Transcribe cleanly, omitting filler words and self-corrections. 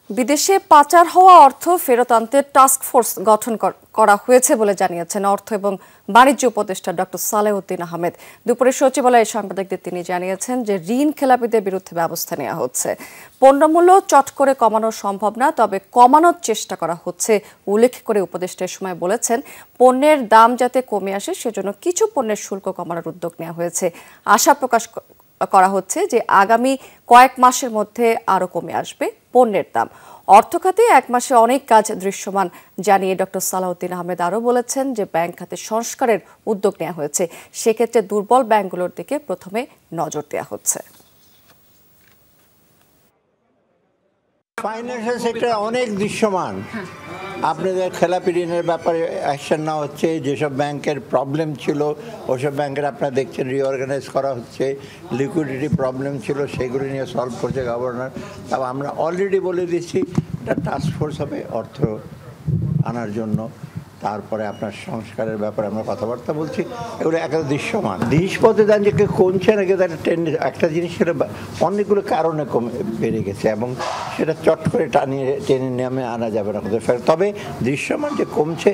বিদেশে পাচার হওয়া অর্থ ফেরত আনতে টাস্ক ফোর্স গঠন করা হয়েছে বলে জানিয়েছেন অর্থ এবং বাণিজ্য উপদেষ্টা ডক্টর সালেহউদ্দিন আহমেদ। দুপুরে সচিবালয়ে সাংবাদিকদের তিনি জানিয়েছেন যে ঋণ খেলাপিদের বিরুদ্ধে ব্যবস্থা নেওয়া হচ্ছে। পণ্যমূল্য চট করে কমানো সম্ভব না, তবে কমানোর চেষ্টা করা হচ্ছে উল্লেখ করে উপদেষ্টা এ সময় বলেছেন, পণ্যের দাম যাতে কমে আসে সেজন্য কিছু পণ্যের শুল্ক কমানোর উদ্যোগ নেওয়া হয়েছে। আশা প্রকাশ করা হচ্ছে যে আগামী কয়েক মাসের মধ্যে আরও কমে আসবে পণ্যের দাম। অর্থ খাতে এক মাসে অনেক কাজ দৃশ্যমান জানিয়ে ডক্টর সালাহউদ্দিন আহমেদ আরও বলেছেন যে ব্যাংক খাতে সংস্কারের উদ্যোগ নেওয়া হয়েছে, সেক্ষেত্রে দুর্বল ব্যাংকগুলোর দিকে প্রথমে নজর দেওয়া হচ্ছে। ফাইন্যান্সিয়াল সেক্টর অনেক দৃশ্যমান। আপনাদের খেলাপি ঋণের ব্যাপারে অ্যাকশন নেওয়া হচ্ছে। যেসব ব্যাংকের প্রবলেম ছিল ওসব ব্যাংকের আপনারা দেখছেন রিঅর্গানাইজ করা হচ্ছে। লিকুইডিটি প্রবলেম ছিল সেগুলি নিয়ে সলভ করছে গভর্নর। তবে আমরা অলরেডি বলে দিচ্ছি একটা টাস্ক ফোর্স হবে অর্থ আনার জন্য। তারপরে আপনার সংস্কারের ব্যাপারে আমরা কথাবার্তা বলছি। এগুলো একটা দৃশ্যমান। জিনিসপত্রে দাম যে কমছে নাকি একটা জিনিস সেটা অনেকগুলো কারণে কমে বেড়ে গেছে এবং সেটা চট করে টেনে নামে আনা যাবে না। তবে দৃশ্যমান যে কমছে